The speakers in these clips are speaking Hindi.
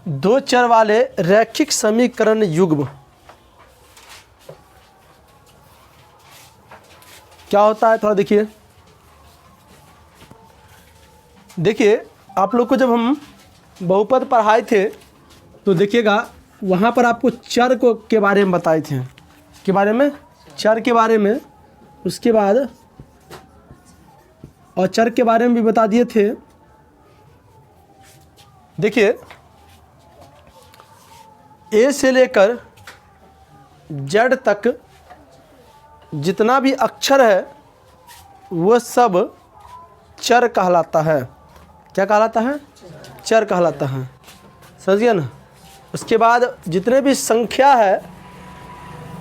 दो चर वाले रैखिक समीकरण युग्म क्या होता है, थोड़ा देखिए। देखिए आप लोग को जब हम बहुपद पढ़ाए थे तो देखिएगा वहाँ पर आपको चर को के बारे में बताए थे, के बारे में, चर के बारे में, उसके बाद और चर के बारे में भी बता दिए थे। देखिए ए से लेकर जेड तक जितना भी अक्षर है वह सब चर कहलाता है। क्या कहलाता है? चर कहलाता है, समझ गया ना। उसके बाद जितने भी संख्या है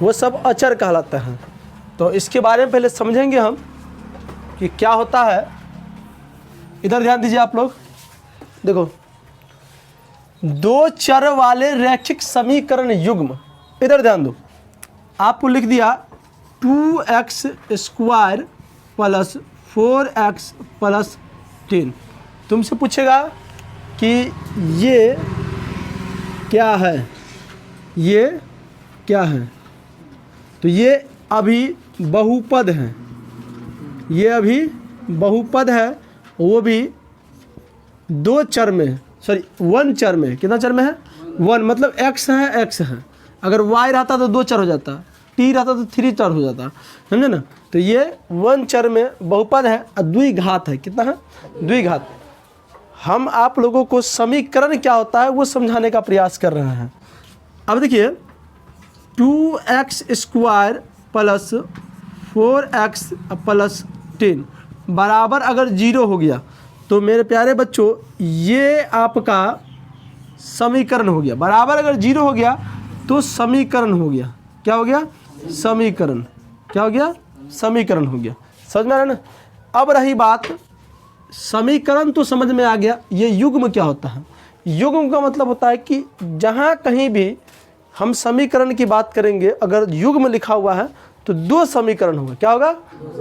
वो सब अचर कहलाता है। तो इसके बारे में पहले समझेंगे हम कि क्या होता है। इधर ध्यान दीजिए आप लोग, देखो दो चर वाले रैखिक समीकरण युग्म, इधर ध्यान दो। आपको लिख दिया 2x square plus 4x plus 10। तुमसे पूछेगा कि ये क्या है, ये क्या है, तो ये अभी बहुपद है, ये अभी बहुपद है, वो भी दो चर में है, सॉरी वन चर में। कितना चर में है? वन, मतलब x है, x है। अगर y रहता तो दो चर हो जाता, t रहता तो थ्री चर हो जाता, समझे ना। तो ये वन चर में बहुपद है और द्विघात है। कितना है? द्विघात। हम आप लोगों को समीकरण क्या होता है वो समझाने का प्रयास कर रहे हैं। अब देखिए 2x square plus 4x plus 10 बराबर अगर 0 हो गया तो मेरे प्यारे बच्चों ये आपका समीकरण हो गया। बराबर अगर 0 हो गया तो समीकरण हो गया। क्या हो गया? समीकरण। क्या हो गया? समीकरण हो गया। समझ में आ रहा है ना। अब रही बात, समीकरण तो समझ में आ गया, ये युग्म क्या होता है। युग्म का मतलब होता है कि जहाँ कहीं भी हम समीकरण की बात करेंगे अगर युग्म लिखा हुआ है तो दो समीकरण होगा। क्या होगा?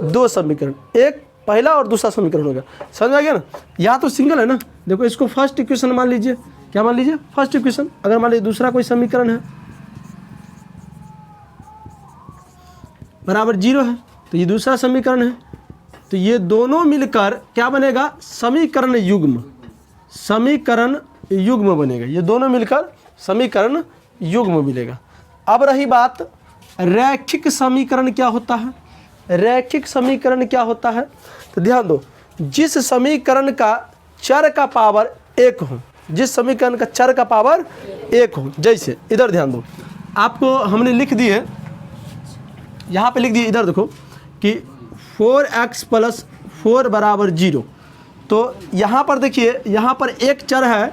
दो समीकरण, एक पहला और दूसरा समीकरण होगा। समझ आ गया ना। यहाँ तो सिंगल है ना, देखो इसको फर्स्ट इक्वेशन मान लीजिए। क्या मान लीजिए? First equation. अगर मान लीजिए दूसरा कोई समीकरण है बराबर 0 है तो ये दूसरा समीकरण है, तो ये दोनों मिलकर क्या बनेगा? समीकरण युग्म। समीकरण युग्म बनेगा। ये दोनों मिलकर समीकरण युग्म मिलेगा। अब रही बात रैखिक समीकरण क्या होता है। रैखिक समीकरण क्या होता है तो ध्यान दो, जिस समीकरण का चर का पावर 1 हो, जिस समीकरण का चर का पावर 1 हो, जैसे इधर ध्यान दो, आपको हमने लिख दिए, यहाँ पे लिख दिए, इधर देखो कि 4x प्लस 4 बराबर 0। तो यहाँ पर देखिए, यहाँ पर एक चर है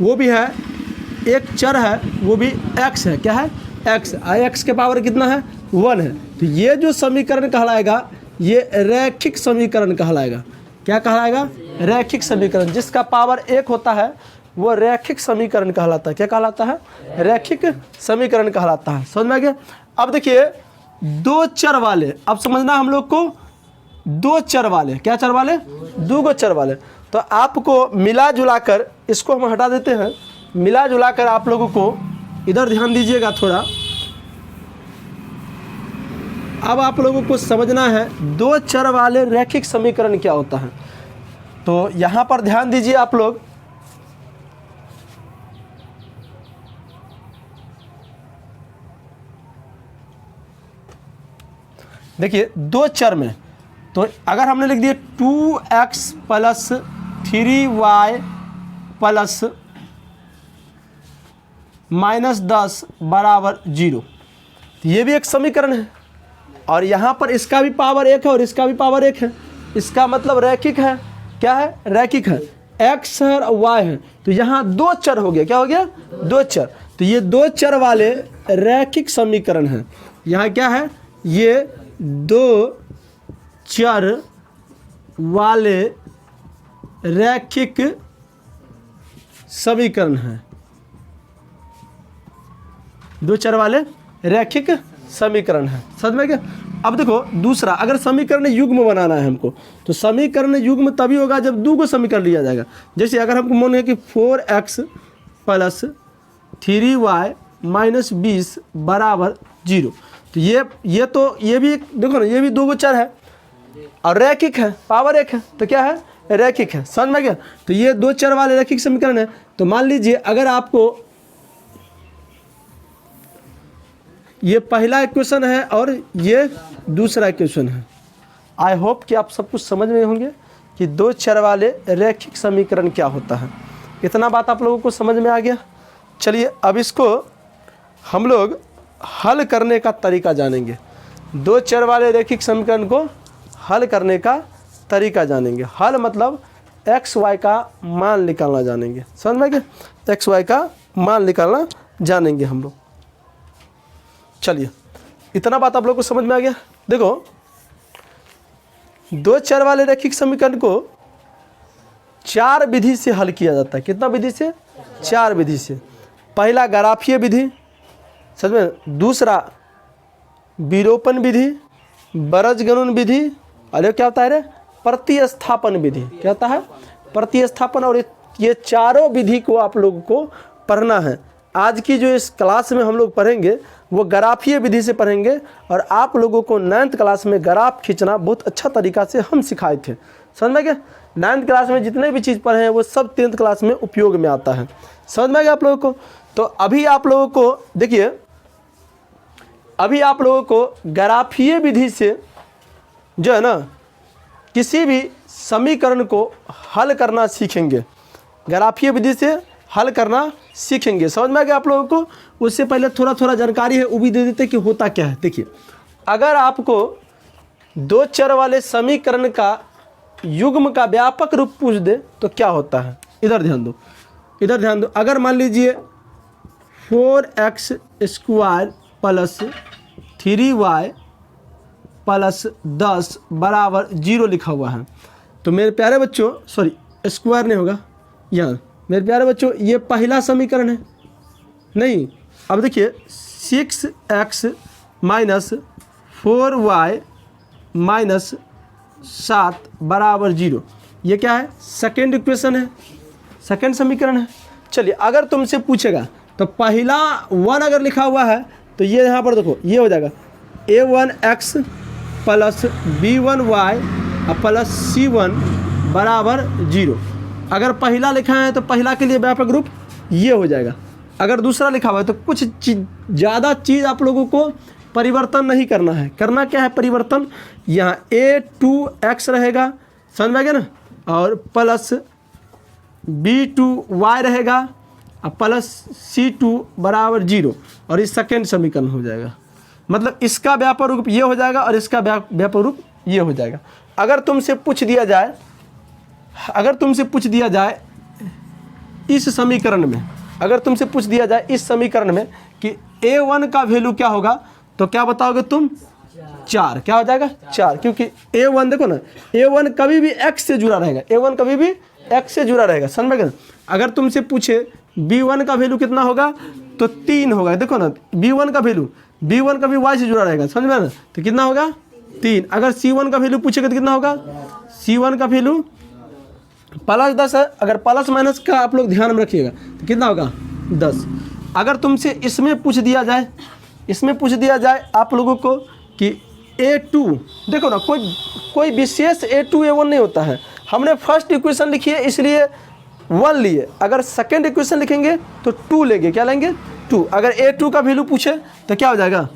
वो भी है, एक चर है वो भी x है। क्या है? x। x के पावर कितना है? 1 है। तो ये जो समीकरण कहलाएगा ये रैखिक समीकरण कहलाएगा। क्या कहलाएगा? रैखिक समीकरण। जिसका पावर 1 होता है वो रैखिक समीकरण कहलाता है। क्या कहलाता है? रैखिक समीकरण कहलाता है। समझ में आ गया। अब देखिए दो चर वाले, अब समझना हम लोग को, दो चर वाले, क्या चर वाले? दो गो चर वाले। तो आपको मिला जुला कर, इसको हम हटा देते हैं, मिला जुला कर आप लोगों को इधर ध्यान दीजिएगा थोड़ा। अब आप लोगों को समझना है दो चर वाले रैखिक समीकरण क्या होता है। तो यहाँ पर ध्यान दीजिए आप लोग, देखिए दो चर में, तो अगर हमने लिख दिया 2x प्लस 3y प्लस -10 बराबर 0, तो ये भी एक समीकरण है। और यहाँ पर इसका भी पावर 1 है और इसका भी पावर 1 है। इसका मतलब रैखिक है। क्या है? रैखिक है। x है और y है, तो यहाँ दो चर हो गया। क्या हो गया? दो चर। तो ये दो चर वाले रैखिक समीकरण है। यहाँ क्या है? ये दो चर वाले रैखिक समीकरण है। दो चर वाले रैखिक समीकरण है। समझ में गया। अब देखो दूसरा, अगर समीकरण युग्म बनाना है हमको, तो समीकरण युग्म तभी होगा जब दो को समीकरण लिया जाएगा। जैसे अगर हमको मान है कि 4x प्लस 3y माइनस 20 बराबर 0। तो ये भी देखो ना, ये भी दो गो चर है और रैखिक है, पावर एक है, तो क्या है, रैखिक है। समझ में गया। तो ये दो चर वाले रैखिक समीकरण है। तो मान लीजिए अगर आपको ये पहला इक्वेशन है और ये दूसरा इक्वेशन है, आई होप कि आप सब कुछ समझ में होंगे कि दो चर वाले रैखिक समीकरण क्या होता है। इतना बात आप लोगों को समझ में आ गया। चलिए अब इसको हम लोग हल करने का तरीका जानेंगे। दो चर वाले रैखिक समीकरण को हल करने का तरीका जानेंगे। हल मतलब एक्स वाई का मान निकालना जानेंगे। समझ में गया। एक्स वाई का मान निकालना जानेंगे हम लोग। चलिए इतना बात आप लोग को समझ में आ गया। देखो दो चर वाले रैखिक समीकरण को 4 विधि से हल किया जाता है। कितना विधि से? 4 विधि से। पहला ग्राफीय विधि, समझ में, दूसरा विलोपन विधि, बरजगणन विधि, और क्या होता है रे, प्रतिस्थापन विधि। क्या होता है? प्रतिस्थापन। और ये चारों विधि को आप लोगों को पढ़ना है। आज की जो इस क्लास में हम लोग पढ़ेंगे वो ग्राफीय विधि से पढ़ेंगे, और आप लोगों को 9th क्लास में ग्राफ खींचना बहुत अच्छा तरीका से हम सिखाए थे। समझ में गया। 9th क्लास में जितने भी चीज़ पढ़े हैं वो सब 10th क्लास में उपयोग में आता है। समझ में गया आप लोगों को। तो अभी आप लोगों को देखिए, अभी आप लोगों को ग्राफीय विधि से जो है ना किसी भी समीकरण को हल करना सीखेंगे। ग्राफीय विधि से हल करना सीखेंगे। समझ में आ गया आप लोगों को। उससे पहले थोड़ा थोड़ा जानकारी है वो भी दे देते कि होता क्या है। देखिए अगर आपको दो चर वाले समीकरण का युग्म का व्यापक रूप पूछ दे तो क्या होता है, इधर ध्यान दो, इधर ध्यान दो। अगर मान लीजिए 4x square plus 3y plus 10 बराबर 0 लिखा हुआ है, तो मेरे प्यारे बच्चों, सॉरी स्क्वायर नहीं होगा यहाँ, मेरे प्यारे बच्चों ये पहला समीकरण है नहीं। अब देखिए 6x माइनस 4y माइनस 7 बराबर 0, ये क्या है, सेकेंड इक्वेशन है, सेकेंड समीकरण है। चलिए अगर तुमसे पूछेगा तो पहला 1 अगर लिखा हुआ है तो ये यहाँ पर देखो ये हो जाएगा a1x plus b1y plus c1 बराबर 0। अगर पहला लिखा है तो पहला के लिए व्यापक रूप ये हो जाएगा। अगर दूसरा लिखा हुआ है तो कुछ ज़्यादा चीज़ आप लोगों को परिवर्तन नहीं करना है। करना क्या है परिवर्तन, यहाँ a2x रहेगा, समझ में आ गया ना, और प्लस b2y रहेगा और प्लस c2 बराबर 0, और इस सेकेंड समीकरण हो जाएगा। मतलब इसका व्यापक रूप ये हो जाएगा और इसका व्यापक रूप ये हो जाएगा। अगर तुमसे पूछ दिया जाए, अगर तुमसे पूछ दिया जाए इस समीकरण में, अगर तुमसे पूछ दिया जाए इस समीकरण में कि a1 का वैल्यू क्या होगा, तो क्या बताओगे तुम, 4। क्या हो जाएगा 4, क्योंकि a1 देखो ना, a1 कभी भी x से जुड़ा रहेगा, a1 कभी भी x से जुड़ा रहेगा, समझ में गए। अगर तुमसे पूछे b1 का वैल्यू कितना होगा तो 3 होगा। देखो ना b1 का वैल्यू, b1 कभी y से जुड़ा रहेगा, समझ में ना, तो कितना होगा 3। अगर c1 का वैल्यू पूछेगा तो कितना होगा, c1 का वैल्यू प्लस 10 है। अगर प्लस माइनस का आप लोग ध्यान में रखिएगा तो कितना होगा 10। अगर तुमसे इसमें पूछ दिया जाए, इसमें पूछ दिया जाए आप लोगों को कि a2, देखो ना कोई विशेष a2 a1 नहीं होता है। हमने फर्स्ट इक्वेशन लिखी है इसलिए 1 लिए, अगर सेकेंड इक्वेशन लिखेंगे तो 2 लेंगे। क्या लेंगे 2। अगर a2 का वैल्यू पूछे तो क्या हो जाएगा,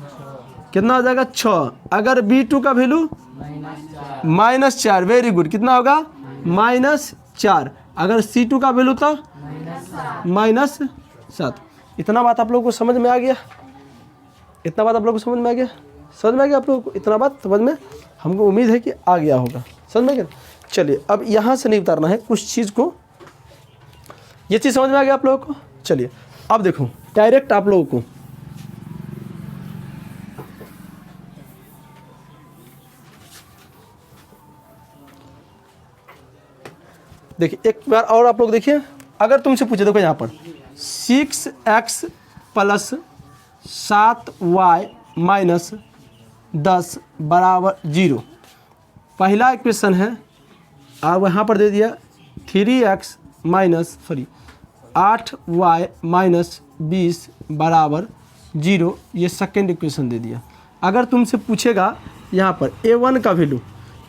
कितना हो जाएगा 6। अगर b2 का वैल्यू -4, वेरी गुड, कितना होगा -4। अगर c2 का वैल्यू था -7। इतना बात आप लोगों को समझ में आ गया, इतना बात आप लोगों को समझ में आ गया, समझ में आ गया आप लोगों को, इतना बात समझ में हमको उम्मीद है कि आ गया होगा, समझ में गया। चलिए अब यहाँ से नहीं उतारना है कुछ चीज़ को, ये चीज़ समझ में आ गया आप लोगों को। चलिए अब देखो डायरेक्ट आप लोगों को देखिए एक बार और आप लोग देखिए, अगर तुमसे पूछे, देखो यहाँ पर 6x प्लस 7y माइनस 10 बराबर 0, पहला इक्वेशन है। अब यहाँ पर दे दिया 3x minus, sorry 8y minus 20 बराबर 0, ये सेकेंड इक्वेशन दे दिया। अगर तुमसे पूछेगा यहाँ पर a1 का वैल्यू,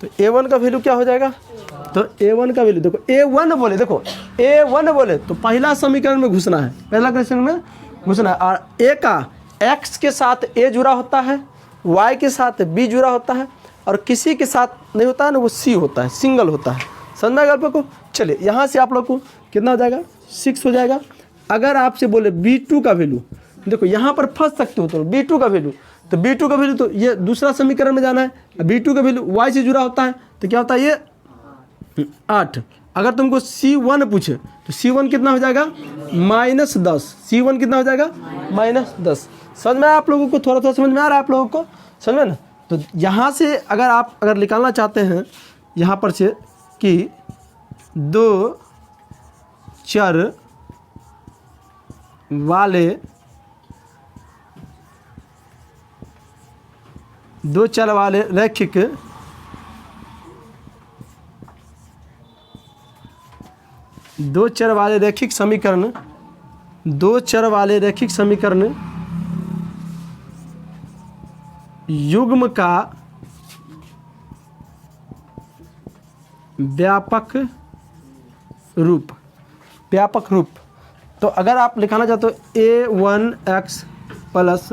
तो a1 का वैल्यू क्या हो जाएगा? तो a1 का वैल्यू देखो, a1 बोले, देखो a1 बोले तो पहला समीकरण में घुसना है, पहला क्वेश्चन में घुसना है। और a का x के साथ a जुड़ा होता है, y के साथ b जुड़ा होता है, और किसी के साथ नहीं होता है ना, वो c होता है, सिंगल होता है। समझ में आएगा आप लोग को? चलिए यहाँ से आप लोग को कितना हो जाएगा? 6 हो जाएगा। अगर आपसे बोले b2 का वैल्यू, देखो यहाँ पर फंस सकते हो, तो b2 का वैल्यू, तो b2 का वैल्यू तो ये दूसरा समीकरण में जाना है। b2 का वैल्यू y से जुड़ा होता है, तो क्या होता है? ये 8। अगर तुमको c1 पूछे तो c1 कितना हो जाएगा? -10। c1 कितना हो जाएगा? -10। समझ में आया आप लोगों को? थोड़ा थोड़ा समझ में आ रहा है आप लोगों को? समझ में ना? तो यहाँ से अगर निकालना चाहते हैं यहाँ पर से कि दो चर वाले रैखिक समीकरण युग्म का व्यापक रूप। तो अगर आप लिखाना चाहते हो a1x plus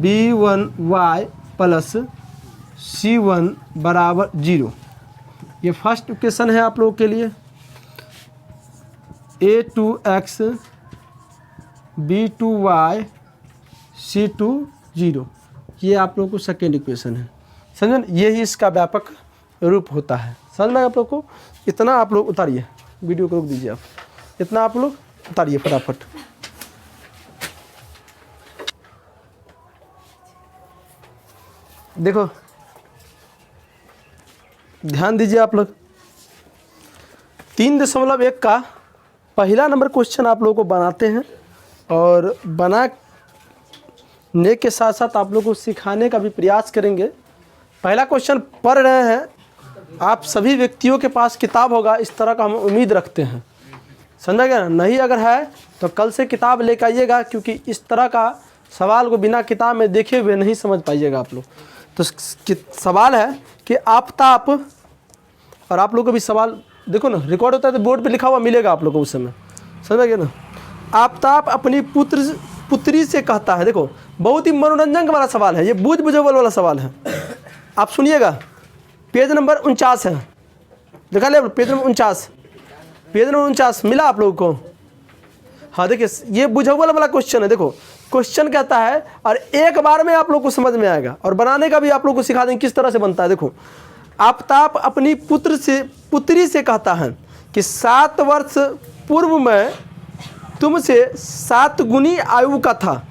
b1y plus c1 बराबर 0, ये फर्स्ट इक्वेशन है आप लोगों के लिए। a2x b2y c2 0, ये आप लोगों को सेकेंड इक्वेशन है। समझ, यही इसका व्यापक रूप होता है। समझ में आप लोग को? इतना आप लोग उतारिए, वीडियो को रोक दीजिए, आप इतना आप लोग उतारिए फटाफट। देखो ध्यान दीजिए आप लोग, 3.1 का पहला नंबर क्वेश्चन आप लोगों को बनाते हैं, और बनाने के साथ साथ आप लोगों को सिखाने का भी प्रयास करेंगे। पहला क्वेश्चन पढ़ रहे हैं, आप सभी व्यक्तियों के पास किताब होगा, इस तरह का हम उम्मीद रखते हैं। समझा गया ना? नहीं अगर है तो कल से किताब लेकर आइएगा, क्योंकि इस तरह का सवाल को बिना किताब में देखे हुए नहीं समझ पाइएगा आप लोग। तो सवाल है कि आफताब, और आप लोग को भी सवाल देखो ना, रिकॉर्ड होता है तो बोर्ड पे लिखा हुआ मिलेगा आप लोगों को उस समय। समझ गए ना? आफताब अपनी पुत्री से कहता है, देखो बहुत ही मनोरंजन वाला सवाल है, ये बूझ बुझेबल वाला सवाल है। आप सुनिएगा, पेज नंबर 49 है, देखा ले पेज नंबर 49 मिला आप लोगों को? हाँ देखिए, ये बुझेबल वाला क्वेश्चन है। देखो क्वेश्चन कहता है, और एक बार में आप लोग को समझ में आएगा, और बनाने का भी आप लोग को सिखा देंगे किस तरह से बनता है। देखो, आफताब अपनी पुत्री से कहता है कि 7 वर्ष पूर्व मैं तुमसे 7 गुनी आयु का था।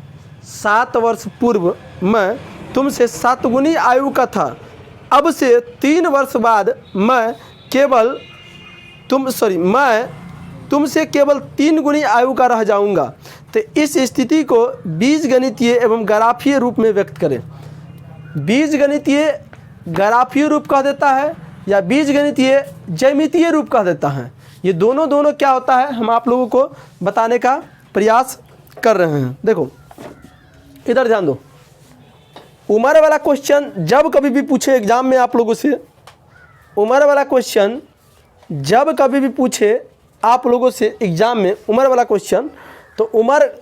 7 वर्ष पूर्व मैं तुमसे 7 गुनी आयु का था। अब से 3 वर्ष बाद मैं तुमसे केवल 3 गुनी आयु का रह जाऊंगा। तो इस स्थिति को बीजगणितीय एवं ग्राफीय रूप में व्यक्त करें। बीजगणितीय ग्राफीय रूप कह देता है, या बीजगणितीय ज्यामितीय रूप कह देता है। ये दोनों क्या होता है, हम आप लोगों को बताने का प्रयास कर रहे हैं। देखो इधर ध्यान दो, उम्र वाला क्वेश्चन जब कभी भी पूछे एग्जाम में आप लोगों से, उम्र वाला क्वेश्चन जब कभी भी पूछे आप लोगों से एग्जाम में उम्र वाला क्वेश्चन, तो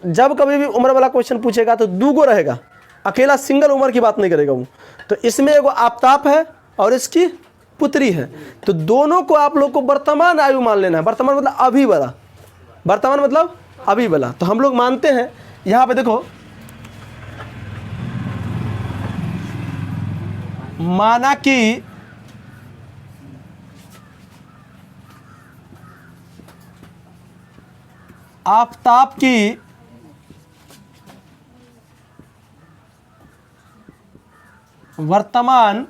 जब कभी भी उम्र वाला क्वेश्चन पूछेगा तो 2 गो रहेगा, अकेला सिंगल उम्र की बात नहीं करेगा वो। तो इसमें एगो आफताब है और इसकी पुत्री है, तो दोनों को आप लोग को वर्तमान आयु मान लेना है। वर्तमान मतलब अभी वाला, वर्तमान मतलब अभी वाला। तो हम लोग मानते हैं यहाँ पे, देखो माना कि आफताब की वर्तमान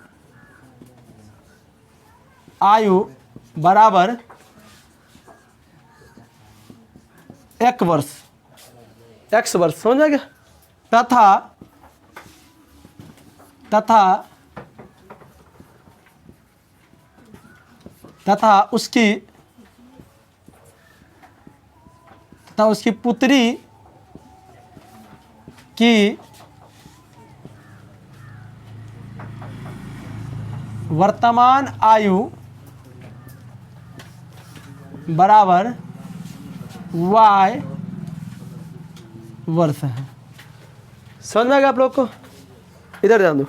आयु बराबर 1 वर्ष, x वर्ष। समझ आ गया? तथा तथा उसकी पुत्री की वर्तमान आयु बराबर y वर्ष है। समझ में आ गया आप लोग को? इधर ध्यान दो,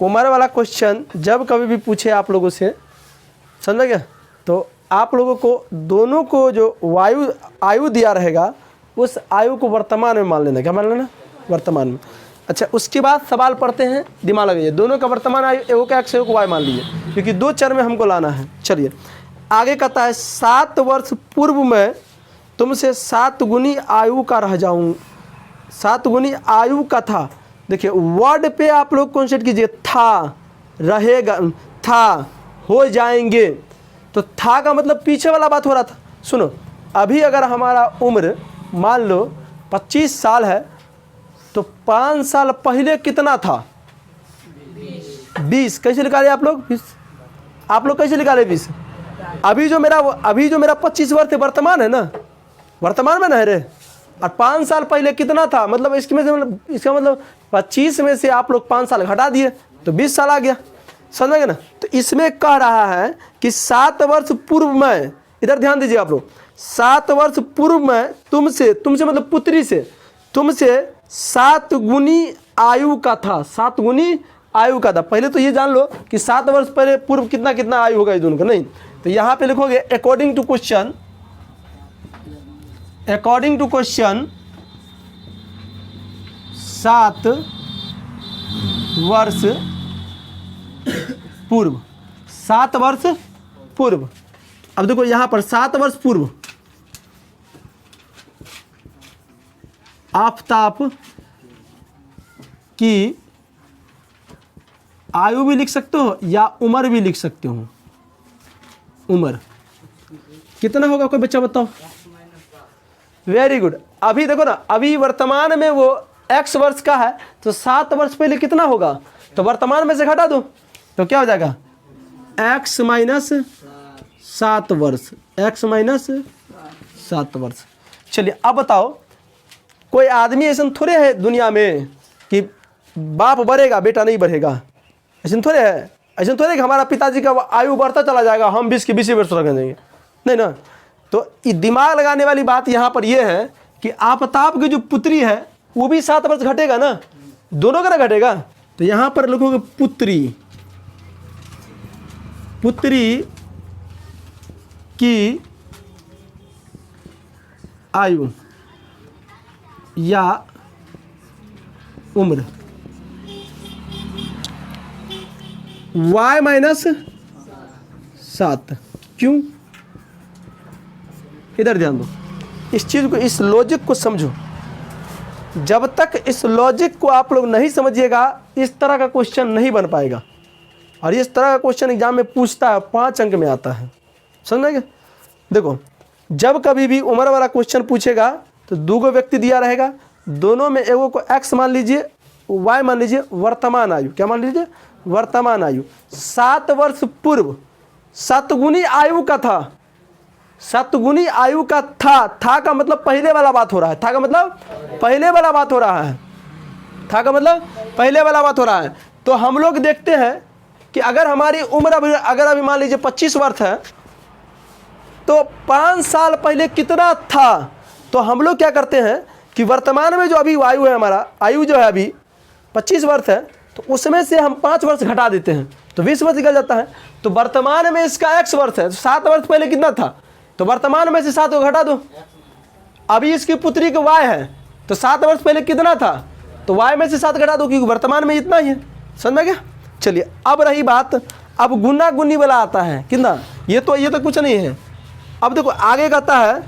उम्र वाला क्वेश्चन जब कभी भी पूछे आप लोगों से, समझ गया, तो आप लोगों को दोनों को जो आयु दिया रहेगा उस आयु को वर्तमान में मान लेना। क्या मान लेना? वर्तमान में। अच्छा, उसके बाद सवाल पढ़ते हैं, दिमाग लगाइए, दोनों का वर्तमान आयु एगो का x एगो को y मान लीजिए, क्योंकि दो चर में हमको लाना है। चलिए आगे कहता है 7 वर्ष पूर्व में तुमसे 7 गुनी आयु का रह जाऊँ। 7 गुनी आयु का था। देखिए वर्ड पे आप लोग कॉन्सेंट्रेट कीजिए, था, रहेगा, था, हो जाएंगे। तो था का मतलब पीछे वाला बात हो रहा था। सुनो, अभी अगर हमारा उम्र मान लो 25 साल है तो 5 साल पहले कितना था? 20। कैसे निकाले आप लोग? 20। आप लोग कैसे निकाले 20? अभी जो मेरा 25 वर्ष वर्तमान है ना, वर्तमान में ना है रे। और 5 साल पहले कितना था? मतलब इसका मतलब 25 में से आप लोग 5 साल घटा दिए तो 20 साल आ गया। समझ गए ना? तो इसमें कह रहा है कि 7 वर्ष पूर्व में, इधर ध्यान दीजिए आप लोग, 7 वर्ष पूर्व में तुमसे मतलब पुत्री से, तुमसे 7 गुनी आयु का था। 7 गुनी आयु का था। पहले तो ये जान लो कि 7 वर्ष पहले पूर्व कितना आयु होगा इस दोनों का। नहीं तो यहाँ पे लिखोगे अकॉर्डिंग टू क्वेश्चन 7 वर्ष पूर्व। 7 वर्ष पूर्व। अब देखो यहाँ पर 7 वर्ष पूर्व आफताब की आयु भी लिख सकते हो या उम्र भी लिख सकते हो। उम्र कितना होगा कोई बच्चा बताओ? Very good. अभी देखो ना, अभी वर्तमान में वो x वर्ष का है तो 7 वर्ष पहले कितना होगा? तो वर्तमान में से घटा दो तो क्या हो जाएगा? x माइनस 7 वर्ष। x माइनस 7 वर्ष। चलिए अब बताओ, कोई आदमी ऐसा थोड़े है दुनिया में कि बाप बढ़ेगा बेटा नहीं बढ़ेगा। ऐसा थोड़े है। ऐसा थोड़े कि हमारा पिताजी का आयु बढ़ता चला जाएगा, हम 20 के 20 वर्ष रख देंगे। नहीं ना। तो दिमाग लगाने वाली बात यहाँ पर यह है कि आफताब की जो पुत्री है वो भी 7 वर्ष घटेगा ना, दोनों का ना घटेगा। तो यहाँ पर लिखोगे पुत्री की आयु या उम्र y माइनस 7। क्यों? इधर ध्यान दो, इस चीज़ को, इस लॉजिक को समझो। जब तक इस लॉजिक को आप लोग नहीं समझिएगा इस तरह का क्वेश्चन नहीं बन पाएगा। और इस तरह का क्वेश्चन एग्जाम में पूछता है, 5 अंक में आता है। समझेंगे? देखो, जब कभी भी उम्र वाला क्वेश्चन पूछेगा तो 2 व्यक्ति दिया रहेगा, दोनों में एगो को x मान लीजिए, y मान लीजिए, वर्तमान आयु। क्या मान लीजिए? वर्तमान आयु। 7 वर्ष पूर्व 7 गुनी आयु का था। 7 गुनी आयु का था का मतलब पहले वाला बात हो रहा है। था का मतलब पहले वाला बात हो रहा है। था का मतलब पहले वाला बात हो रहा है। तो हम लोग देखते हैं कि अगर हमारी उम्र अभी मान लीजिए 25 वर्ष है तो 5 साल पहले कितना था? तो हम लोग क्या करते हैं कि वर्तमान में जो अभी आयु है, हमारा आयु जो है अभी 25 वर्ष है, तो उसमें से हम 5 वर्ष घटा देते हैं तो 20 वर्ष निकल जाता है। तो वर्तमान में इसका x वर्ष है, तो 7 वर्ष पहले कितना था? तो वर्तमान में से 7 को घटा दो। अभी इसकी पुत्री का y है तो 7 वर्ष पहले कितना था? तो y में से 7 घटा दो, क्योंकि वर्तमान में इतना ही है। समझ में गया? चलिए अब रही बात, अब गुना गुनी वाला आता है कितना? ये तो कुछ नहीं है। अब देखो आगे कहता है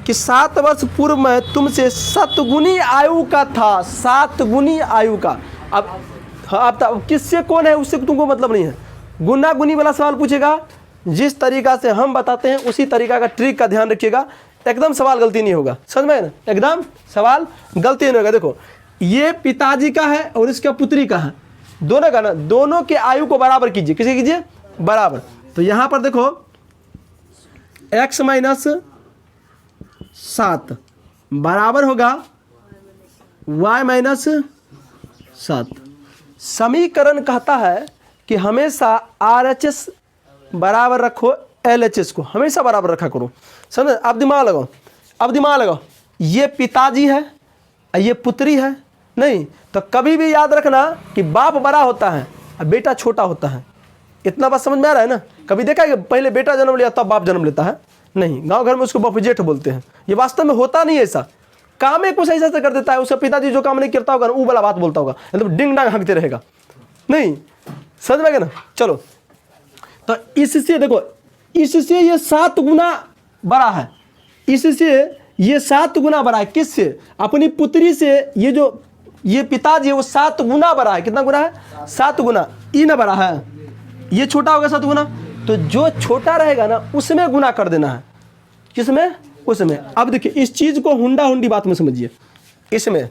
कि 7 वर्ष पूर्व में तुमसे 7 गुनी आयु का था। 7 गुनी आयु का। अब किससे कौन है उससे तुमको मतलब नहीं है। गुना गुनी वाला सवाल पूछेगा, जिस तरीका से हम बताते हैं उसी तरीका का ट्रिक का ध्यान रखिएगा, एकदम सवाल गलती नहीं होगा। समझ में ना? एकदम सवाल गलती नहीं होगा। देखो ये पिताजी का है और इसका पुत्री का है, दोनों का ना, दोनों के आयु को बराबर कीजिए। किसे कीजिए? बराबर। तो यहाँ पर देखो x माइनस 7 बराबर होगा y माइनस 7। समीकरण कहता है कि हमेशा RHS बराबर रखो LHS को, हमेशा बराबर रखा करो, समझे। अब दिमाग लगाओ, अब दिमाग लगाओ, ये पिताजी है, ये पुत्री है, नहीं तो कभी भी याद रखना कि बाप बड़ा होता है और बेटा छोटा होता है। इतना बात समझ में आ रहा है ना। कभी देखा है कि पहले बेटा जन्म लिया तब बाप जन्म लेता है? नहीं, गांव घर में उसको बाप जेठ बोलते हैं। ये वास्तव में होता नहीं है ऐसा। काम एक कुछ ऐसा कर देता है, उसका पिताजी जो काम नहीं करता होगा वो वाला बात बोलता होगा, मतलब डिंग डांग हाँकते रहेगा। नहीं, समझ में गया ना। चलो, तो इससे देखो, इससे ये 7 गुना बड़ा है, इससे ये 7 गुना बड़ा है। किससे? अपनी पुत्री से। ये जो ये पिताजी है वो 7 गुना बड़ा है। कितना गुना है? 7 गुना। ई ना बड़ा है, ये छोटा होगा 7 गुना, तो जो छोटा रहेगा ना उसमें गुना कर देना है। किसमें? उसमें। अब देखिए इस चीज को हुंडा हुंडी बात में समझिए। इसमें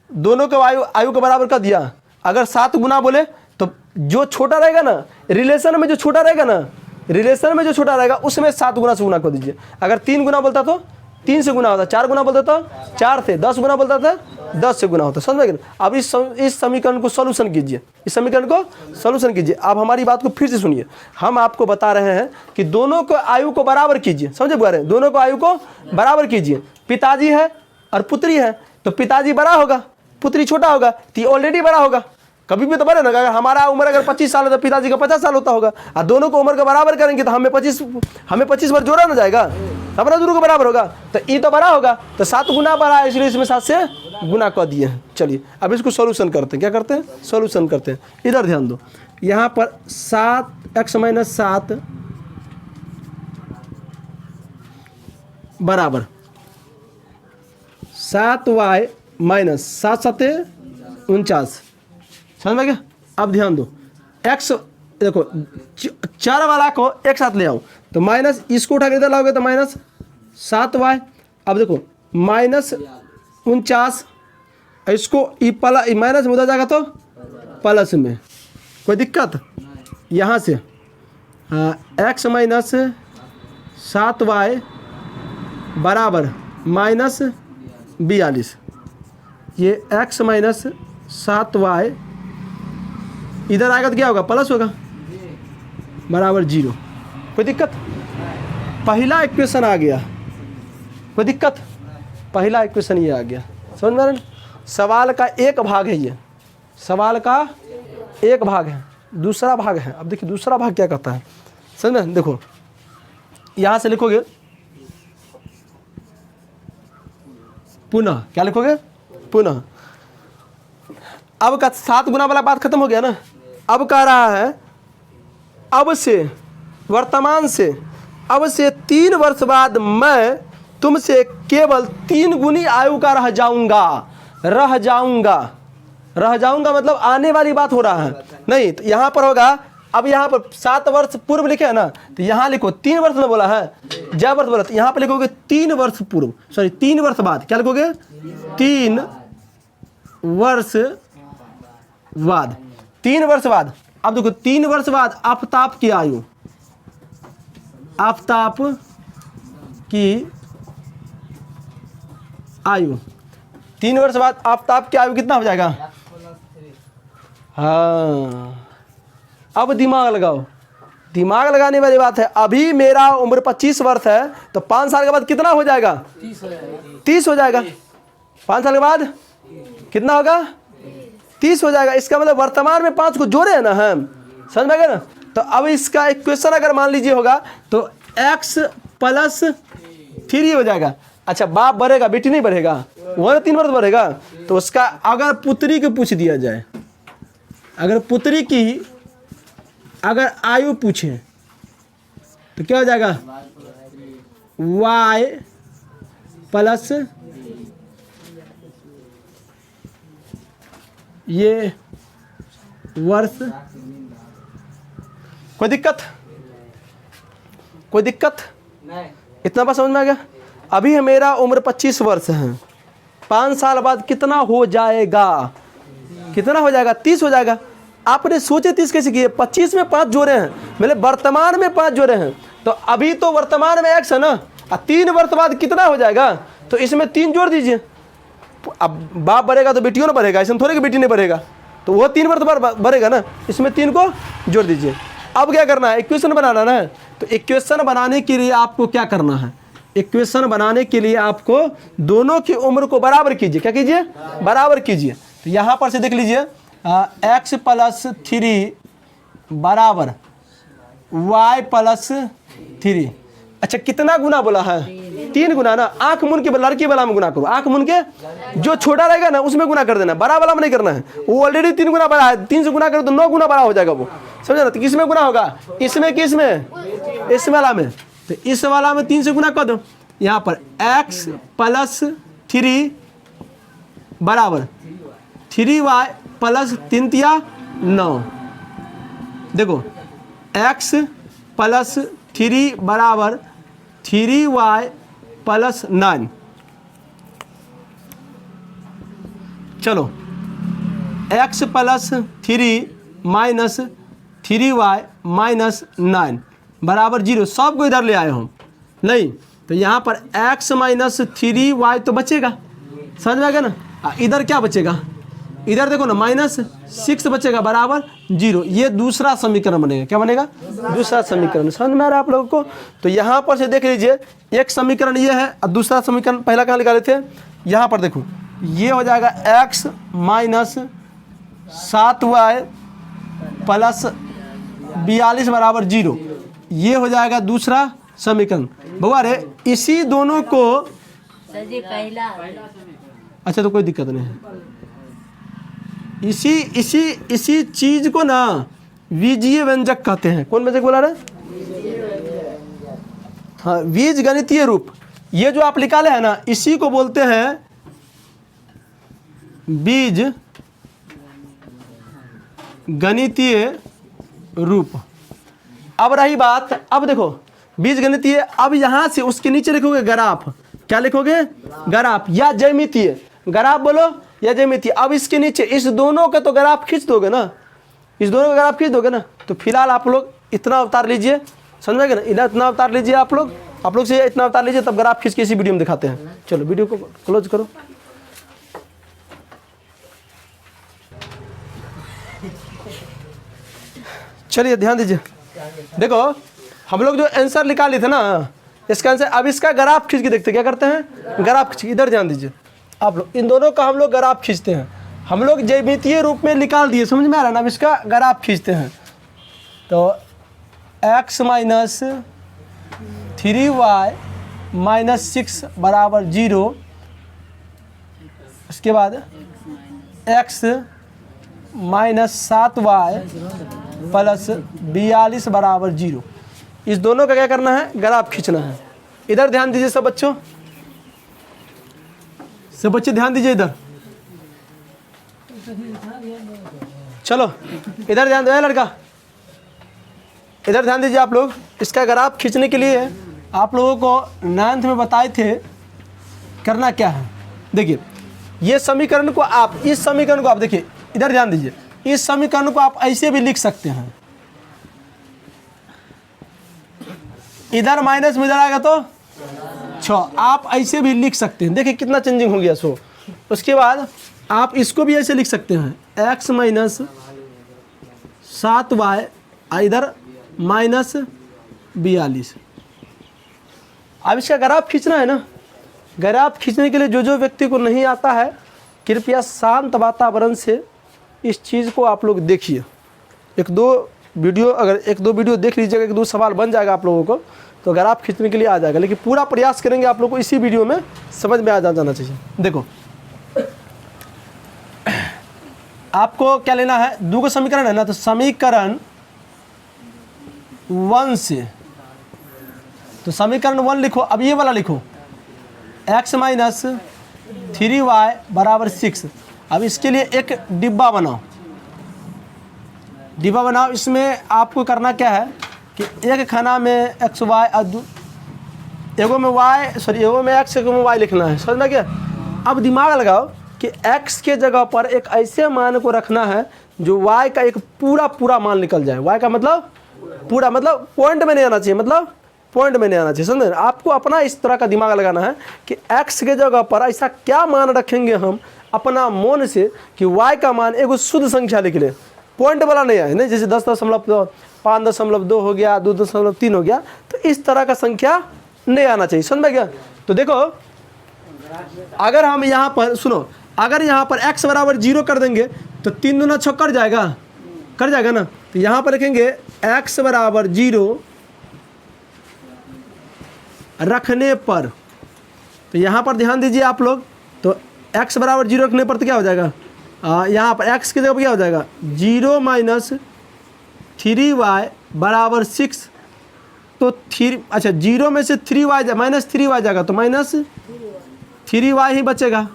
दोनों को आयु के बराबर कर दिया। अगर 7 गुना बोले तो जो छोटा रहेगा ना, रिलेशन में जो छोटा रहेगा ना, रिलेशन में जो छोटा रहेगा उसमें 7 गुना से गुना कर दीजिए। अगर 3 गुना बोलता तो 3 से गुना होता, 4 गुना बोलता तो 4 से, 10 गुना बोलता था 10 से गुना होता। समझ में? अब इस समीकरण को सॉल्यूशन कीजिए, इस समीकरण को सॉल्यूशन कीजिए। अब हमारी बात को फिर से सुनिए। हम आपको बता रहे हैं कि दोनों को आयु को बराबर कीजिए। समझे बुआ रहे? दोनों को आयु को बराबर कीजिए। पिताजी है और पुत्री है, तो पिताजी बड़ा होगा, पुत्री छोटा होगा, तो ये ऑलरेडी बड़ा होगा। कभी भी तो बड़े ना। अगर हमारा उम्र अगर 25 साल है तो पिताजी का 50 साल होता होगा, और दोनों को उम्र का बराबर करेंगे तो हमें 25 बार जोड़ा ना जाएगा, तब ना दोनों को बराबर होगा। तो ये तो बड़ा होगा, तो 7 गुना बड़ा है, इसलिए इसमें 7 से गुना कर दिए हैं। चलिए अब इसको सॉल्यूशन करते हैं। क्या करते हैं? सॉल्यूशन करते हैं। इधर ध्यान दो, यहाँ पर 7x माइनस 7 बराबर 7y माइनस 7 7 49। समझ में गया? अब ध्यान दो, x देखो 4 वाला को एक साथ ले आओ तो माइनस, इसको उठा के इधर लाओगे तो माइनस 7y। अब देखो माइनस 49, इसको माइनस में उधर जाएगा तो प्लस में। कोई दिक्कत? यहाँ से x माइनस 7y बराबर माइनस 42। ये x माइनस 7y इधर आएगा तो क्या होगा? प्लस होगा, बराबर 0। कोई दिक्कत? पहला इक्वेशन आ गया। कोई दिक्कत? पहला इक्वेशन ये आ गया। समझ में आ रहा है? सवाल का एक भाग है, ये सवाल का एक भाग है। दूसरा भाग है, अब देखिए दूसरा भाग क्या कहता है। समझ में? देखो यहाँ से लिखोगे पुनः, क्या लिखोगे? पुनः। अब का 7 गुना वाला बात खत्म हो गया ना। अब कह रहा है अब से, वर्तमान से, अब से 3 वर्ष बाद मैं तुमसे केवल 3 गुनी आयु का रह जाऊंगा। रह जाऊंगा, रह जाऊंगा मतलब आने वाली बात हो रहा है। नहीं तो यहाँ पर होगा, अब यहाँ पर 7 वर्ष पूर्व लिखे है ना, तो यहाँ लिखो 3 वर्ष में बोला है, जब वर्ष बोला, तो यहाँ पर लिखोगे 3 वर्ष पूर्व, सॉरी 3 वर्ष बाद। क्या लिखोगे? 3 वर्ष बाद। 3 वर्ष बाद। अब देखो 3 वर्ष बाद आफताब की आयु, आफताब की आयु 3 वर्ष बाद आफताब की आयु कितना हो जाएगा? हाँ, अब दिमाग लगाओ। दिमाग लगाने वाली बात है। अभी मेरा उम्र 25 वर्ष है, तो 5 साल के बाद कितना हो जाएगा? 30 हो जाएगा। 5 साल के बाद कितना होगा? 30 हो जाएगा। इसका मतलब वर्तमान में 5 को जोड़े हैं ना हम। समझ में गया ना? तो अब इसका इक्वेशन अगर मान लीजिए होगा तो x प्लस 3 हो जाएगा। अच्छा, बाप बढ़ेगा, बेटी नहीं बढ़ेगा, वो 3 वर्ष बढ़ेगा। तो उसका अगर पुत्री को पूछ दिया जाए, अगर पुत्री की अगर आयु पूछे तो क्या हो जाएगा? y प्लस ये वर्ष। कोई दिक्कत? कोई दिक्कत नहीं? इतना बात समझ में आ गया? अभी मेरा उम्र 25 वर्ष है, 5 साल बाद कितना हो जाएगा? कितना हो जाएगा? 30 हो जाएगा। आपने सोचे 30 कैसे किए? 25 में 5 जोड़े हैं, मतलब वर्तमान में 5 जोड़े हैं। तो अभी तो वर्तमान में x है ना, 3 वर्ष बाद कितना हो जाएगा? तो इसमें 3 जोड़ दीजिए। अब बाप बढ़ेगा तो बेटियों ना बढ़ेगा, इसमें थोड़े कि बेटी नहीं बढ़ेगा, तो वो 3 बार तो बढ़ेगा ना, इसमें 3 को जोड़ दीजिए। अब क्या करना है, इक्वेशन बनाना ना। तो इक्वेशन बनाने के लिए आपको क्या करना है, इक्वेशन बनाने के लिए आपको दोनों की उम्र को बराबर कीजिए। क्या कीजिए, बराबर कीजिए। तो यहाँ पर से देख लीजिए x + 3 बराबर y + 3। अच्छा कितना गुना बोला है, 3 गुना ना। आंख मूंद के लड़की वाला में गुना करो, आंख मूंद के, जो छोटा रहेगा ना उसमें गुना कर देना, बड़ा वाला में नहीं करना है। वो ऑलरेडी 3 गुना बड़ा है, 3 से गुना करो तो 9 गुना बड़ा हो जाएगा वो, समझे ना। तो किसमें गुना होगा, इसमें, किसमें, इस वाला में। तो इस वाला में 3 से गुना कर दो। यहाँ पर x + 3 बराबर 3y + 3 × 9। देखो x + 3 बराबर 3y + 9। चलो x + 3 माइनस 3y - 9 बराबर 0। सबको इधर ले आए हम नहीं, तो यहाँ पर x - 3y तो बचेगा, समझ में आ गया ना। इधर क्या बचेगा, इधर देखो ना -6 बचेगा बराबर 0। ये दूसरा समीकरण बनेगा। क्या बनेगा, दूसरा समीकरण। समझ में आ रहा है आप लोगों को। तो यहाँ पर से देख लीजिए, एक समीकरण ये है और दूसरा समीकरण पहला कहाँ निकाले थे, यहाँ पर देखो, ये हो जाएगा x - 7y + 42 बराबर 0। ये हो जाएगा दूसरा समीकरण। बउआ रे इसी दोनों को, पहला, अच्छा तो कोई दिक्कत नहीं है, इसी चीज को ना बीजीय व्यंजक कहते हैं। कौन व्यंजक बोला रहे, हाँ, बीज गणितीय रूप। ये जो आप निकाले हैं ना, इसी को बोलते हैं बीज गणितीय रूप। अब रही बात, अब देखो बीज गणितीय, अब यहां से उसके नीचे लिखोगे ग्राफ। क्या लिखोगे, ग्राफ या ज्यामितीय। ग्राफ बोलो या ज्यामितीय। अब इसके नीचे इस दोनों का तो ग्राफ खींच दोगे ना, इस दोनों का ग्राफ खींच दोगे ना। तो फिलहाल आप लोग इतना अवतार लीजिए, समझ गए ना, इतना अवतार लीजिए आप लोग से इतना अवतार लीजिए, तब ग्राफ खींच के इसी वीडियो में दिखाते हैं। चलो वीडियो को क्लोज करो। चलिए ध्यान दीजिए, देखो हम लोग जो आंसर निकाले थे ना, इसका आंसर, अब इसका ग्राफ खींच के देखते क्या करते हैं, ग्राफ खींच। इधर ध्यान दीजिए आप लोग, इन दोनों का हम लोग ग्राफ खींचते हैं। हम लोग ज्यामितीय रूप में निकाल दिए, समझ में आ रहा है ना। अब इसका ग्राफ खींचते हैं। तो x - 3y - 6 बराबर 0। उसके बाद x - 7y + 42 बराबर 0। इस दोनों का क्या करना है, ग्राफ खींचना है। इधर ध्यान दीजिए सब बच्चों, सब बच्चे ध्यान दीजिए इधर। चलो इधर ध्यान दो लड़का, इधर ध्यान दीजिए आप लोग। इसका ग्राफ खींचने के लिए आप लोगों को 9th में बताए थे करना क्या है। देखिए ये समीकरण को आप, इस समीकरण को आप देखिए, इधर ध्यान दीजिए, इस समीकरण को आप ऐसे भी लिख सकते हैं। इधर माइनस में इधर आएगा तो 6, आप ऐसे भी लिख सकते हैं। देखिए कितना चेंजिंग हो गया सो। उसके बाद आप इसको भी ऐसे लिख सकते हैं, x - 7y इधर -42। अब इसका ग्राफ खींचना है ना। ग्राफ खींचने के लिए जो व्यक्ति को नहीं आता है, कृपया शांत वातावरण से इस चीज़ को आप लोग देखिए। एक दो वीडियो देख लीजिएगा, 1-2 सवाल बन जाएगा आप लोगों को, तो ग्राफ खींचने के लिए आ जाएगा। लेकिन पूरा प्रयास करेंगे आप लोग को इसी वीडियो में समझ में आ जाना चाहिए। देखो आपको क्या लेना है, 2 का समीकरण है ना, तो समीकरण 1 से, तो समीकरण 1 लिखो। अब ये वाला लिखो, x - 3y बराबर 6। अब इसके लिए एक डिब्बा बनाओ, इसमें आपको करना क्या है कि एक खाना में x y, एगो में x, एगो में y लिखना है। समझ में क्या। अब दिमाग लगाओ कि x के जगह पर एक ऐसे मान को रखना है जो y का एक पूरा मान निकल जाए। y का मतलब पूरा, मतलब पॉइंट में नहीं आना चाहिए, मतलब पॉइंट में नहीं आना चाहिए, समझे। आपको अपना इस तरह का दिमाग लगाना है कि x के जगह पर ऐसा क्या मान रखेंगे हम अपना मन से कि y का मान एक शुद्ध संख्या लिख ले, पॉइंट वाला नहीं है, नहीं जैसे 10.5 हो गया, 2.3 हो गया, तो इस तरह का संख्या नहीं आना चाहिए, समझ में गया। तो देखो अगर हम यहाँ पर सुनो, अगर यहाँ पर x बराबर 0 कर देंगे तो 3 दूना 6 कर जाएगा ना। तो यहाँ पर लिखेंगे x बराबर 0 रखने पर, तो यहाँ पर ध्यान दीजिए आप लोग, तो x बराबर 0 रखने पर तो क्या हो जाएगा, यहाँ पर x की जगह पर क्या हो जाएगा 0 माइनस 3y बराबर 6, तो 3 अच्छा 0 में से 3y माइनस 3y जाएगा तो माइनस 3y ही बचेगा,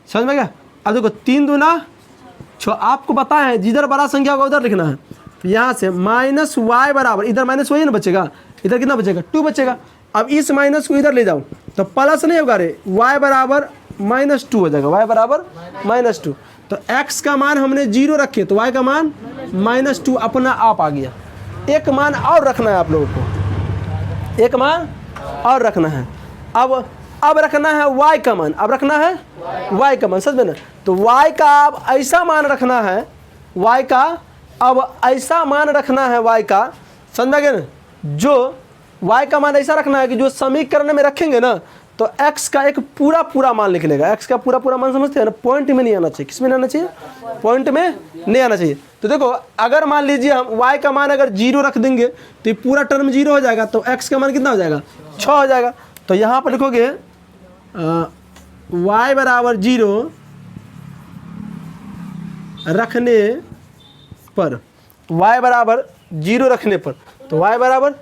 समझ में गया। अब देखो 3 दूना 6, आपको बताया है जिधर बड़ा संख्या होगा उधर लिखना है। तो यहाँ से माइनस y बराबर, इधर माइनस वही ना बचेगा, इधर कितना बचेगा 2 बचेगा। अब इस माइनस को इधर ले जाओ तो प्लस नहीं होगा रे, y बराबर -2 हो जाएगा, y बराबर -2। तो x का मान हमने 0 रखे तो y का मान -2 अपना आप आ गया। एक मान और रखना है आप लोगों को, एक मान और रखना है। अब रखना है y का मान, अब रखना है y का मान, समझ में ना। तो y का अब ऐसा मान रखना है, y का अब ऐसा मान रखना है, y का समझ में गया ना, जो y का मान ऐसा रखना है कि जो समीकरण में रखेंगे ना तो x का एक पूरा मान लिख लेगा। x का पूरा मान समझते हैं ना, पॉइंट में नहीं आना चाहिए, किस में नहीं आना चाहिए, पॉइंट में नहीं आना चाहिए। तो देखो अगर मान लीजिए हम y का मान अगर 0 रख देंगे तो ये पूरा टर्म 0 हो जाएगा, तो x का मान कितना हो जाएगा 6 हो जाएगा। तो यहाँ पर लिखोगे y बराबर 0 रखने पर, y बराबर 0 रखने पर, तो y बराबर,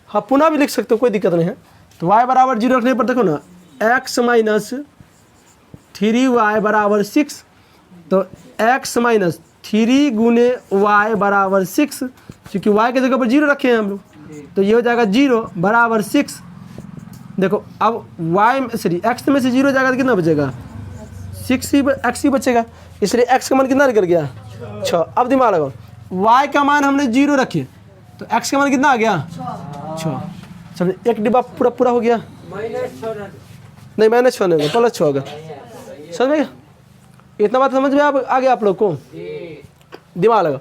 हाँ पुनः भी लिख सकते हो, कोई दिक्कत नहीं है। तो y बराबर 0 रखने पर देखो ना x माइनस 3y बराबर 6, तो x माइनस 3 गुने y बराबर 6, क्योंकि y के जगह पर 0 रखे हैं हम लोग, तो ये हो जाएगा 0 बराबर 6। देखो अब x में से 0 जाएगा तो कितना बचेगा 6 ही, x ही बचेगा, इसलिए x का मान कितना निकल गया 6। अब दिमाग लगाओ, y का मान हमने 0 रखे तो x का मान कितना आ गया 6। चलो एक डिब्बा पूरा हो गया, नहीं -6 नहीं होगा, +6 होगा, समझ में गया। इतना बात समझ में आ गया आप लोग को, दिमाग लगा।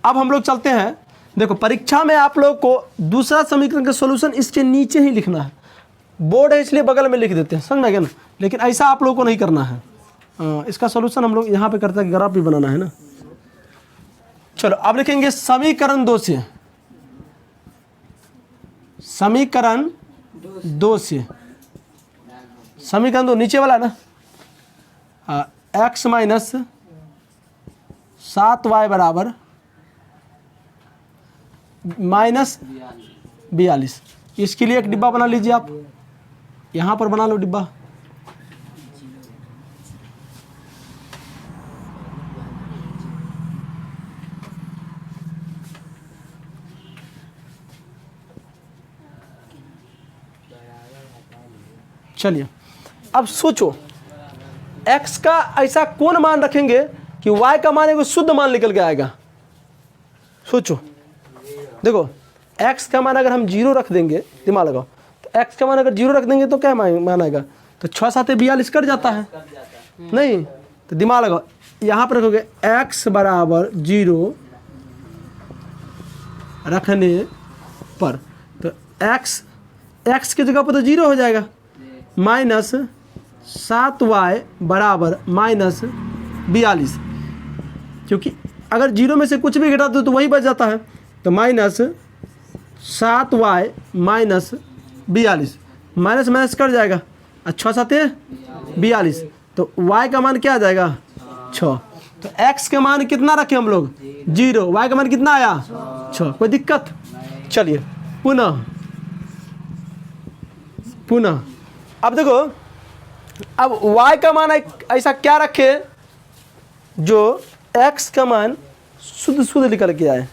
अब हम लोग चलते हैं, देखो परीक्षा में आप लोग को दूसरा समीकरण का सॉल्यूशन इसके नीचे ही लिखना है, बोर्ड है इसलिए बगल में लिख देते हैं, समझ में गया ना, लेकिन ऐसा आप लोग को नहीं करना है। इसका सॉल्यूशन हम लोग यहाँ पे करते हैं, ग्राफ भी बनाना है ना। चलो अब लिखेंगे समीकरण 2 से, समीकरण 2 से, समीकरण 2 नीचे वाला ना, x माइनस 7y बराबर -42। इसके लिए एक डिब्बा बना लीजिए आप, यहाँ पर बना लो डिब्बा। चलिए अब सोचो x का ऐसा कौन मान रखेंगे कि y का मान एक शुद्ध मान निकल के आएगा। सोचो, देखो x का मान अगर हम 0 रख देंगे, दिमाग लगाओ, तो x का मान अगर 0 रख देंगे तो क्या मान आएगा, तो 6 7 42 कट जाता है, नहीं तो दिमाग लगाओ, यहाँ पर रखोगे x बराबर 0 रखने पर, तो x की जगह पर तो 0 हो जाएगा, -7y बराबर -42, क्योंकि अगर 0 में से कुछ भी घटा दो तो वही बच जाता है, तो -7y -42, माइनस कट जाएगा, 6 7 42, तो y का मान क्या आ जाएगा 6। तो x का मान कितना रखे हम लोग 0, y का मान कितना आया 6, कोई दिक्कत। चलिए पुनः अब देखो, अब y का मान ऐसा क्या रखे जो x का मान शुद्ध निकल के आए।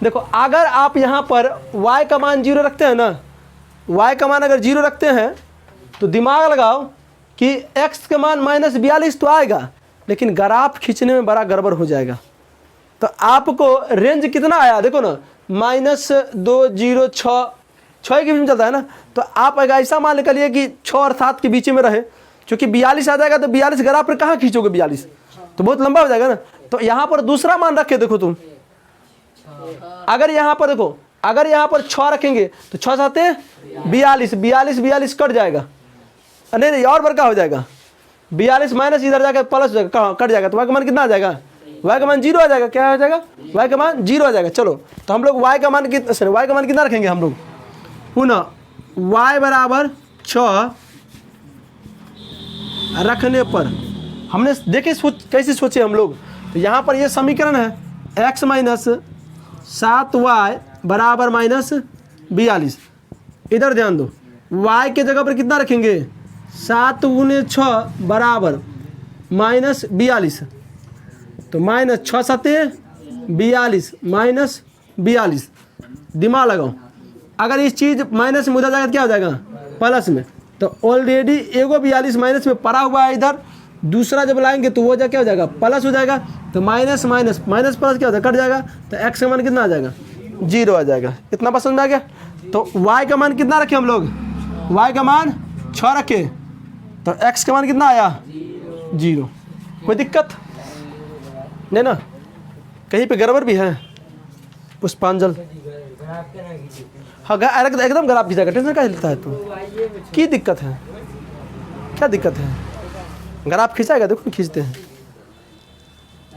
देखो अगर आप यहाँ पर y का मान 0 रखते हैं ना, y का मान अगर 0 रखते हैं तो दिमाग लगाओ कि x का मान -42 तो आएगा, लेकिन ग्राफ खींचने में बड़ा गड़बड़ हो जाएगा। तो आपको रेंज कितना आया देखो ना, -2 0 6 6 के बीच में चलता है ना। तो आप अगर ऐसा मान निकलिए कि 6 और 7 के बीच में रहे, क्योंकि 42 आ जाएगा तो 42 ग्राफ पर कहाँ खींचोगे 42, तो बहुत लंबा हो जाएगा ना। तो यहाँ पर दूसरा मान रखे देखो तुम, अगर यहाँ पर देखो, अगर यहाँ पर 6 रखेंगे तो 6 7 42, 42 कट जाएगा, नहीं और बड़का हो जाएगा, 42 माइनस इधर जाकर प्लस हो जाएगा, कहाँ कट जाएगा, तो y का मान कितना आ जाएगा, y का मान 0 आ जाएगा। क्या हो जाएगा, y का मान 0 आ जाएगा। चलो तो हम लोग y का मान कितना रखेंगे हम लोग, पुनः y बराबर 6 रखने पर हमने देखे कैसे सोचे हम लोग। तो यहाँ पर ये समीकरण है x माइनस 7y बराबर -42। इधर ध्यान दो, y के जगह पर कितना रखेंगे, 7 × 6 बराबर -42, तो -6 7 42 -42। दिमाग लगाओ, अगर इस चीज़ माइनस में उधर जाएगा तो क्या हो जाएगा, प्लस में। तो ऑलरेडी एगो 42 माइनस में पड़ा हुआ है इधर, दूसरा जब लाएंगे तो वो क्या हो जाएगा, प्लस हो जाएगा। तो माइनस माइनस माइनस प्लस क्या होता है, कट जाएगा। तो x का मान कितना आ जाएगा, 0 आ जाएगा। इतना पसंद आ गया। तो y का मान कितना रखे हम लोग, y का मान 6 रखे, तो x का मान कितना आया, 0। कोई दिक्कत नहीं ना, कहीं पे गड़बड़ भी है पुष्पांजल, हाँ एकदम ग्राफ खींचा, टेंशन क्या लेता है तुम, की दिक्कत है, क्या दिक्कत है, ग्राफ खींचाएगा, देखो खींचते हैं,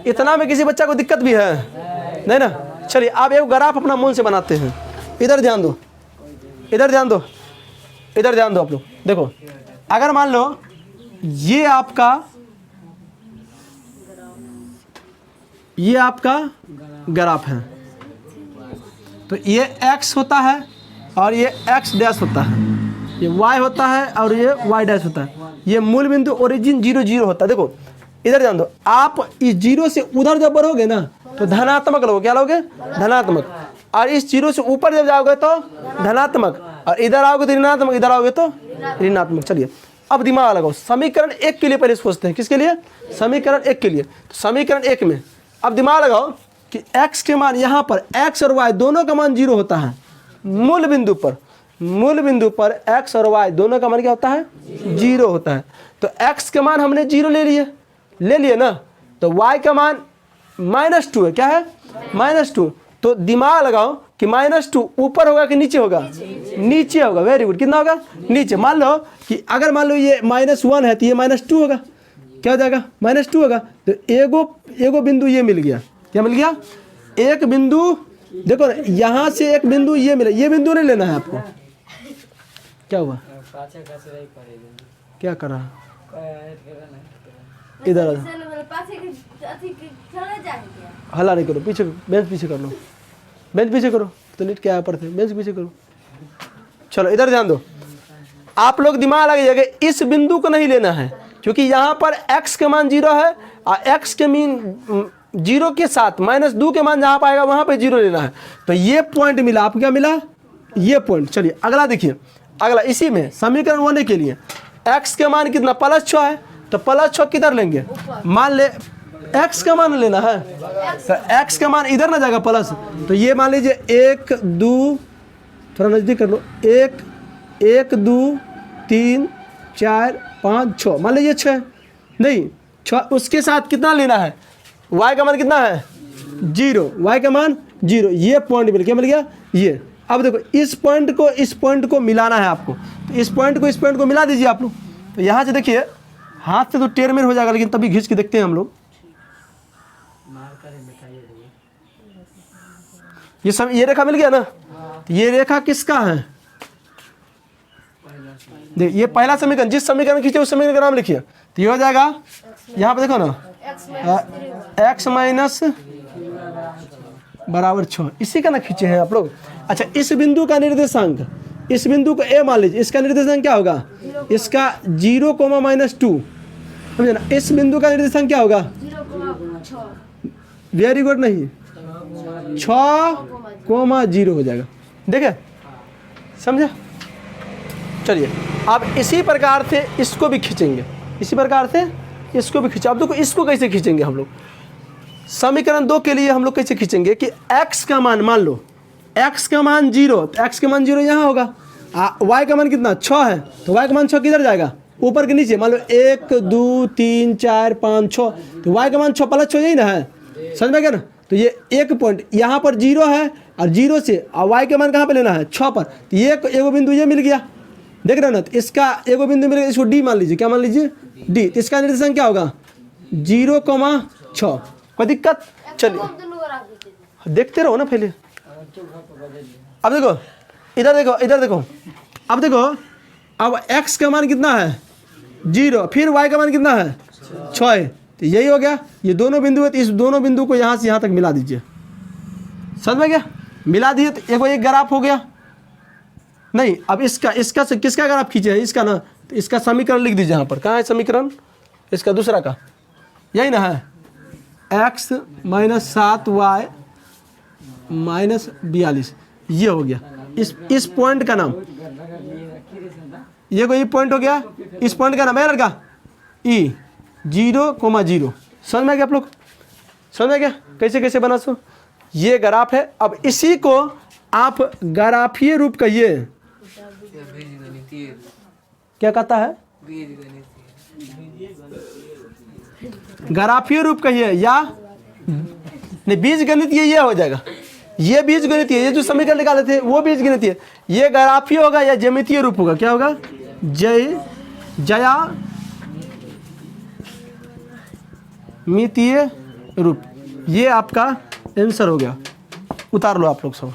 इतना में किसी बच्चा को दिक्कत भी है नहीं ना। चलिए अब एक ग्राफ अपना मन से बनाते हैं। इधर ध्यान दो, इधर ध्यान दो, इधर ध्यान दो आप लोग। देखो अगर मान लो ये आपका ग्राफ है, तो ये x होता है और ये x डैश होता है, ये y होता है और ये y डैश होता है। ये मूल बिंदु ओरिजिन 0 0 होता है। देखो इधर ध्यान दो, आप इस 0 से उधर जब बढ़ोगे ना तो धनात्मक लोगे, क्या लोगे, धनात्मक। और इस 0 से ऊपर जब जाओगे तो धनात्मक, और इधर आओगे तो ऋणात्मक, इधर आओगे तो ऋणात्मक। चलिए अब दिमाग लगाओ, समीकरण 1 के लिए पहले सोचते हैं, किसके लिए, समीकरण 1 के लिए। तो समीकरण 1 में अब दिमाग लगाओ कि x के मान यहाँ पर x और y दोनों का मान 0 होता है। मूल बिंदु पर x और y दोनों का मान क्या होता है, 0 होता है। तो x के मान हमने 0 ले लिए ना, तो y का मान -2 है, क्या है, -2। तो दिमाग लगाओ कि -2 ऊपर होगा कि नीचे होगा, नीचे होगा। वेरी गुड, कितना होगा, नीचे। मान लो कि अगर मान लो ये -1 है तो ये -2 होगा, क्या हो जाएगा, -2 होगा। तो एगो बिंदु ये मिल गया, क्या मिल गया, एक बिंदु। देखो ना यहाँ से एक बिंदु ये मिला, ये बिंदु नहीं लेना है आपको। क्या हुआ, क्या कर रहा, इधर हल्ला नहीं करो, पीछे बेंच पीछे कर लो, बेंच पीछे करो, तो नीट क्या पर थे, बेंच पीछे करो। चलो इधर ध्यान दो, आप लोग दिमाग लगाइएगा, इस बिंदु को नहीं लेना है क्योंकि यहाँ पर x के मान 0 है और x के मीन 0 के साथ -2 के मान जहाँ पाएगा वहाँ पे 0 लेना है। तो ये पॉइंट मिला, आपको क्या मिला, ये पॉइंट। चलिए अगला देखिए, अगला इसी में समीकरण होने के लिए x के मान कितना, +6 है, तो +6 किधर लेंगे, मान ले x का मान लेना है, तो x का मान इधर ना जाएगा प्लस। तो ये मान लीजिए 1 2, थोड़ा नज़दीक कर लो, 1 2 3 4 5 6, मान लीजिए 6 नहीं 6, उसके साथ कितना लेना है, y का मान कितना है, 0, y का मान 0। ये पॉइंट मिल गया, ये। अब देखो इस पॉइंट को मिलाना है आपको, तो इस पॉइंट को मिला दीजिए आप लोग। तो यहाँ से देखिए हाथ से तो टेढ़मेढ़ हो जाएगा, लेकिन तभी खींच के देखते हैं हम लोग। ये रेखा मिल गया ना, तो ये रेखा किसका है, देख ये पहला समीकरण, जिस समीकरण खींचे उस समीकरण का नाम लिखिए। तो ये हो जाएगा, यहाँ पे देखो ना, x माइनस बराबर 6, इसी का ना खींचे हैं आप लोग। अच्छा इस बिंदु का निर्देशांक, इस बिंदु को a मान लीजिए, इसका निर्देशांक क्या होगा, इसका 0, -2, समझे ना। इस बिंदु का निर्देशांक क्या होगा, 0, वेरी गुड, नहीं 6, 0 हो जाएगा, देखे, समझे। चलिए अब इसी प्रकार से इसको भी खींचेंगे, इसी प्रकार से इसको भी खींचे। अब देखो इसको कैसे खींचेंगे हम लोग, समीकरण 2 के लिए हम लोग कैसे खींचेंगे कि x का मान, मान लो x का मान 0, तो x का मान 0 यहाँ होगा। y का मान कितना 6 है, तो y का मान 6 किधर जाएगा, ऊपर के नीचे। मान लो 1 2 3 4 5 6, तो y का मान 6 प्लस 6 यही ना है, समझ में गया ना। तो ये एक पॉइंट यहाँ पर 0 है और 0 से और y का मान कहाँ पे लेना है 6 पर, तो ये एगो बिंदु ये मिल गया, देख रहे हो ना। तो इसका एगो बिंदु मिल गया, इसको d मान लीजिए, क्या मान लीजिए d। तो इसका निर्देशांक क्या होगा 0,6। कोई दिक्कत, चलिए देखते रहो ना पहले। अब देखो इधर देखो, इधर देखो, अब देखो, अब x का मान कितना है 0, फिर y का मान कितना है 6 है, तो यही हो गया। ये दोनों बिंदु है, तो इस दोनों बिंदु को यहाँ से यहाँ तक मिला दीजिए, समझ में गया। मिला दिए तो एक ग्राफ हो गया। नहीं, अब इसका से किसका ग्राफ खींचे, इसका ना, तो इसका समीकरण लिख दीजिए यहाँ पर। कहाँ है समीकरण इसका दूसरा का, यही ना है, x - 7y - 42, ये हो गया इस पॉइंट का नाम। ये कोई पॉइंट हो गया, इस पॉइंट का नाम है लड़का E 0,0। समझ में आ गया आप लोग, समझ में आ गया कैसे कैसे बना सो। ये ग्राफ है। अब इसी को आप ग्राफीय रूप कहिए, क्या कहता है, ग्राफीय रूप कहिए, या नहीं बीज गणितीय ये हो जाएगा। ये बीज गणितीय, ये जो समीकरण निकाले थे वो बीज गणितीय। ये ग्राफीय होगा या ज्यामितीय रूप होगा, क्या होगा ज्यामितीय रूप। ये आपका आंसर हो गया, उतार लो आप लोग सब।